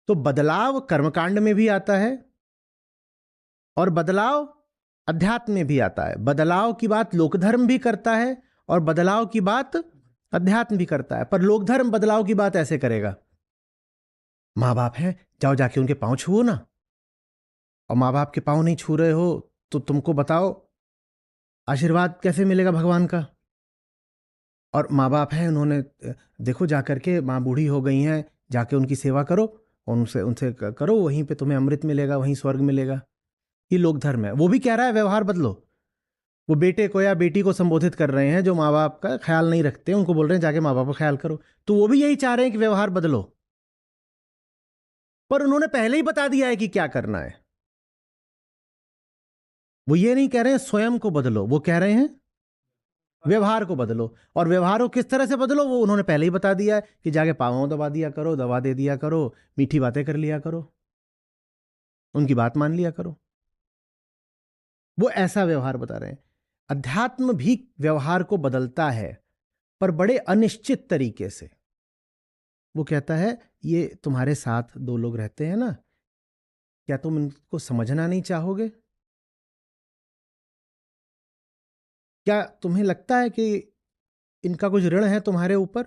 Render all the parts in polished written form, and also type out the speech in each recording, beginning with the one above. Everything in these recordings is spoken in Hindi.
तो बदलाव कर्मकांड में भी आता है और बदलाव अध्यात्म में भी आता है। बदलाव की बात लोकधर्म भी करता है और बदलाव की बात अध्यात्म भी करता है। पर लोकधर्म बदलाव की बात ऐसे करेगा, माँ बाप हैं, जाओ जाके उनके पांव छुओ ना, और माँ बाप के पांव नहीं छू रहे हो तो तुमको बताओ आशीर्वाद कैसे मिलेगा भगवान का। और माँ बाप हैं, उन्होंने देखो जाकर के, माँ बूढ़ी हो गई हैं, जाके उनकी सेवा करो, उनसे उनसे करो, वहीं पे तुम्हें अमृत मिलेगा, वहीं स्वर्ग मिलेगा। ये लोक धर्म है। वो भी कह रहा है व्यवहार बदलो। वो बेटे को या बेटी को संबोधित कर रहे हैं जो माँ बाप का ख्याल नहीं रखते, उनको बोल रहे हैं जाके माँ बाप का ख्याल करो। तो वो भी यही चाह रहे हैं कि व्यवहार बदलो, पर उन्होंने पहले ही बता दिया है कि क्या करना है। वो ये नहीं कह रहे हैं स्वयं को बदलो, वो कह रहे हैं व्यवहार को बदलो। और व्यवहार को किस तरह से बदलो वो उन्होंने पहले ही बता दिया है कि जाके पाँव दबा दिया करो, दवा दे दिया करो, मीठी बातें कर लिया करो, उनकी बात मान लिया करो। वो ऐसा व्यवहार बता रहे हैं। अध्यात्म भी व्यवहार को बदलता है, पर बड़े अनिश्चित तरीके से। वो कहता है ये तुम्हारे साथ दो लोग रहते हैं ना, क्या तुम इनको समझना नहीं चाहोगे? क्या तुम्हें लगता है कि इनका कुछ ऋण है तुम्हारे ऊपर?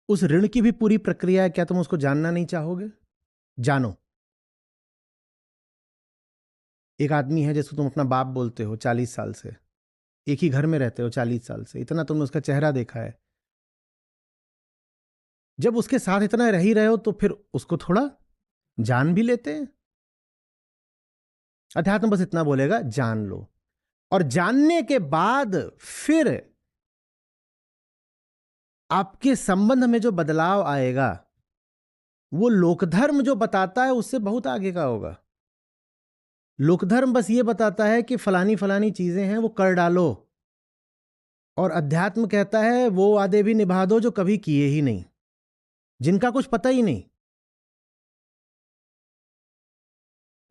उस ऋण की भी पूरी प्रक्रिया है, क्या तुम उसको जानना नहीं चाहोगे? जानो। एक आदमी है जिसको तुम अपना बाप बोलते हो 40 साल से, एक ही घर में रहते हो 40 साल से, इतना तुमने उसका चेहरा देखा है। जब उसके साथ इतना रह ही रहे हो तो फिर उसको थोड़ा जान भी लेते हैं। अध्यात्म बस इतना बोलेगा, जान लो। और जानने के बाद फिर आपके संबंध में जो बदलाव आएगा वो लोकधर्म जो बताता है उससे बहुत आगे का होगा। लोकधर्म बस ये बताता है कि फलानी फलानी चीजें हैं, वो कर डालो। और अध्यात्म कहता है वो वादे भी निभा दो जो कभी किए ही नहीं, जिनका कुछ पता ही नहीं,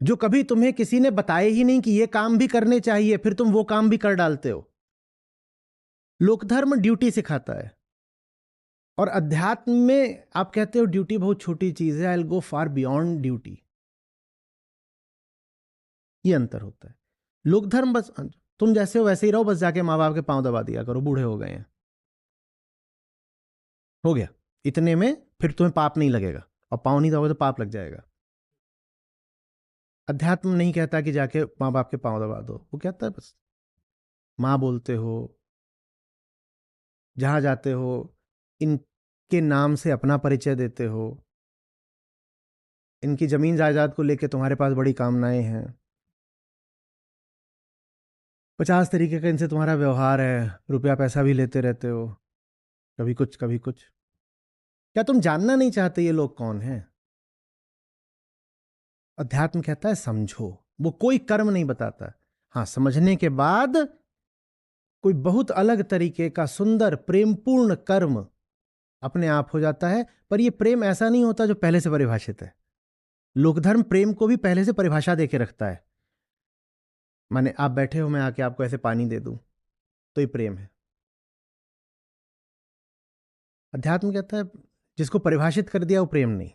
जो कभी तुम्हें किसी ने बताए ही नहीं कि ये काम भी करने चाहिए, फिर तुम वो काम भी कर डालते हो। लोकधर्म ड्यूटी सिखाता है और अध्यात्म में आप कहते हो ड्यूटी बहुत छोटी चीज है, I will go far beyond duty. ये अंतर होता है। लोकधर्म बस तुम जैसे हो वैसे ही रहो, बस जाके माँ बाप के पांव दबा दिया करो, बूढ़े हो गए हैं, हो गया, इतने में फिर तुम्हें पाप नहीं लगेगा, और पांव नहीं दबाओगे तो पाप लग जाएगा। अध्यात्म नहीं कहता कि जाके माँ बाप के पांव दबा दो, वो कहता है बस माँ बोलते हो, जहां जाते हो इनके नाम से अपना परिचय देते हो, इनकी जमीन जायदाद को लेके तुम्हारे पास बड़ी कामनाएं हैं, 50 तरीके का इनसे तुम्हारा व्यवहार है, रुपया पैसा भी लेते रहते हो, कभी कुछ कभी कुछ। क्या तुम जानना नहीं चाहते ये लोग कौन हैं? अध्यात्म कहता है समझो। वो कोई कर्म नहीं बताता, हाँ समझने के बाद कोई बहुत अलग तरीके का सुंदर प्रेमपूर्ण कर्म अपने आप हो जाता है। पर यह प्रेम ऐसा नहीं होता जो पहले से परिभाषित है। लोकधर्म प्रेम को भी पहले से परिभाषा देके रखता है। माने आप बैठे हो, मैं आके आपको ऐसे पानी दे दूं तो ये प्रेम है। अध्यात्म कहता है जिसको परिभाषित कर दिया वो प्रेम नहीं।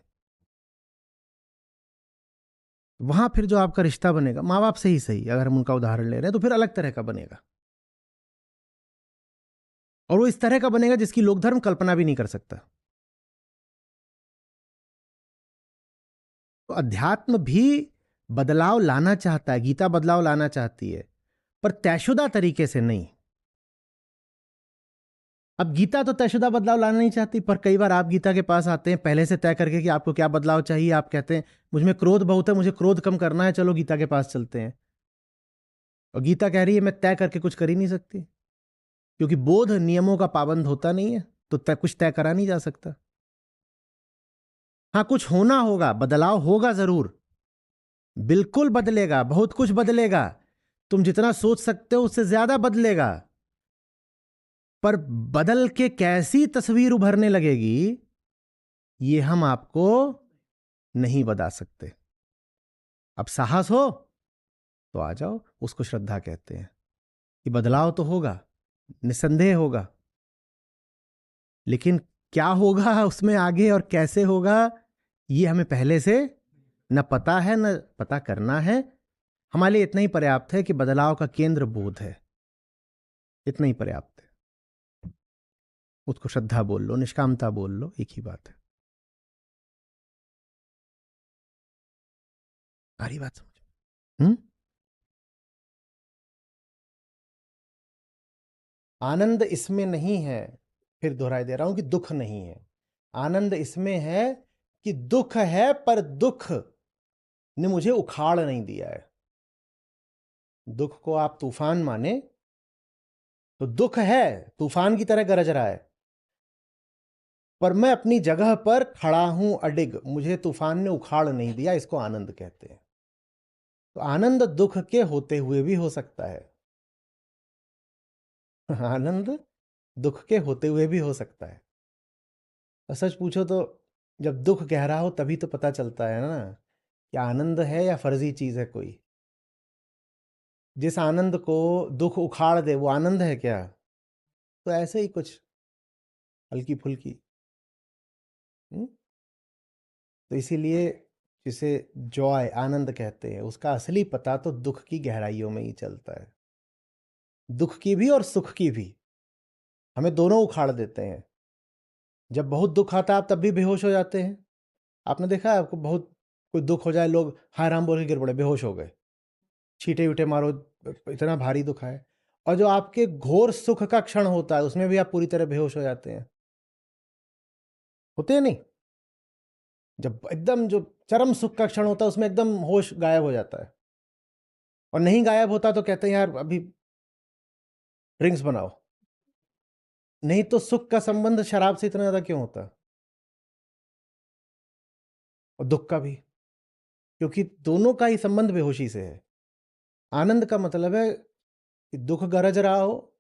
वहां फिर जो आपका रिश्ता बनेगा माँ बाप से ही सही, अगर हम उनका उदाहरण ले रहे हैं, तो फिर अलग तरह का बनेगा, और वो इस तरह का बनेगा जिसकी लोकधर्म कल्पना भी नहीं कर सकता। तो अध्यात्म भी बदलाव लाना चाहता है, गीता बदलाव लाना चाहती है, पर तयशुदा तरीके से नहीं। अब गीता तो तयशुदा बदलाव लाना नहीं चाहती, पर कई बार आप गीता के पास आते हैं पहले से तय करके कि आपको क्या बदलाव चाहिए। आप कहते हैं मुझ में क्रोध बहुत है, मुझे क्रोध कम करना है, चलो गीता के पास चलते हैं। और गीता कह रही है मैं तय करके कुछ कर ही नहीं सकती, क्योंकि बोध नियमों का पाबंद होता नहीं है, तो कुछ तय करा नहीं जा सकता। हाँ कुछ होना होगा, बदलाव होगा जरूर, बिल्कुल बदलेगा, बहुत कुछ बदलेगा, तुम जितना सोच सकते हो उससे ज्यादा बदलेगा। पर बदल के कैसी तस्वीर उभरने लगेगी ये हम आपको नहीं बता सकते। अब साहस हो तो आ जाओ, उसको श्रद्धा कहते हैं। कि बदलाव तो होगा, निसंदेह होगा, लेकिन क्या होगा उसमें आगे और कैसे होगा ये हमें पहले से न पता है न पता करना है। हमारे लिए इतना ही पर्याप्त है कि बदलाव का केंद्र बोध है, इतना ही पर्याप्त है। उसको श्रद्धा बोल लो, निष्कामता बोल लो, एक ही बात है। सारी बात समझ। आनंद इसमें नहीं है, फिर दोहराई दे रहा हूं कि दुख नहीं है। आनंद इसमें है कि दुख है पर दुख ने मुझे उखाड़ नहीं दिया है। दुख को आप तूफान माने तो दुख है, तूफान की तरह गरज रहा है, पर मैं अपनी जगह पर खड़ा हूं अडिग, मुझे तूफान ने उखाड़ नहीं दिया। इसको आनंद कहते हैं। तो आनंद दुख के होते हुए भी हो सकता है। आनंद दुख के होते हुए भी हो सकता है। और सच पूछो तो जब दुख गहरा हो तभी तो पता चलता है ना कि आनंद है या फर्जी चीज है कोई। जिस आनंद को दुख उखाड़ दे वो आनंद है क्या? तो ऐसे ही कुछ हल्की फुल्की। तो इसीलिए जिसे जॉय, आनंद कहते हैं, उसका असली पता तो दुख की गहराइयों में ही चलता है। दुख की भी और सुख की भी, हमें दोनों उखाड़ देते हैं। जब बहुत दुख आता है आप तब भी बेहोश हो जाते हैं। आपने देखा है, आपको बहुत कोई दुख हो जाए, लोग हाय राम बोल के गिर पड़े, बेहोश हो गए, छींटे वीटे मारो, इतना भारी दुख है। और जो आपके घोर सुख का क्षण होता है उसमें भी आप पूरी तरह बेहोश हो जाते हैं। होते हैं नहीं? जब एकदम जो चरम सुख का क्षण होता है उसमें एकदम होश गायब हो जाता है, और नहीं गायब होता तो कहते हैं यार अभी ड्रिंक्स बनाओ। नहीं तो सुख का संबंध शराब से इतना ज्यादा क्यों होता है? और दुख का भी, क्योंकि दोनों का ही संबंध बेहोशी से है। आनंद का मतलब है कि दुख गरज रहा हो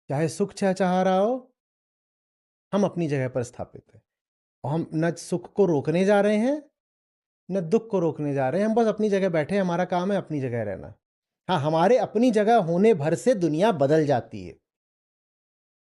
चाहे सुख चहचहा रहा हो, हम अपनी जगह पर स्थापित हैं। और हम न सुख को रोकने जा रहे हैं न दुख को रोकने जा रहे हैं, हम बस अपनी जगह बैठे हैं। हमारा काम है अपनी जगह रहना। हाँ, हमारे अपनी जगह होने भर से दुनिया बदल जाती है।